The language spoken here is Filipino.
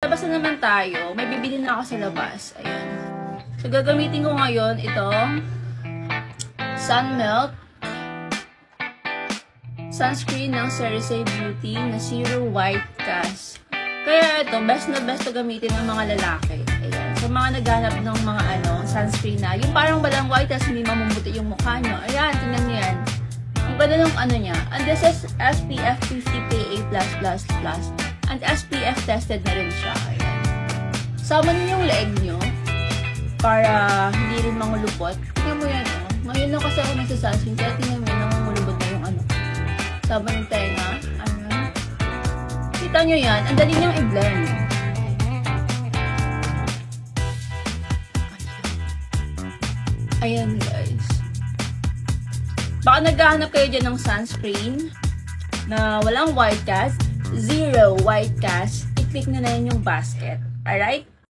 Labas na naman tayo. May bibili na ako sa labas. Ayan. So, gagamitin ko ngayon itong Sunmilk sunscreen ng CeraSe Beauty na Zero White Cast. Kaya ito, best na best na gamitin ng mga lalaki. Ayan. So, mga naghanap ng mga sunscreen na, yung parang walang white cast, hindi mamumuti yung mukha nyo. Ayan, tingnan nyo yan. Ang ganda ng niya. And this is SPF 50 PA+++. And SPF tested na rin siya. Ayan. Sama nyo yung leeg nyo para hindi rin mangulupot. Tingnan mo yan, oh. Ngayon lang kasi ako nagsa-sunscreen, kaya tingnan mo yan, namumulubot na yung sama ng tenga. Ayan. Kita nyo yan. Ang dali niyang i-blend. Ayan, guys. Baka naghahanap kayo dyan ng sunscreen na walang white cast, zero white cast, i-click na yun yung basket. Alright?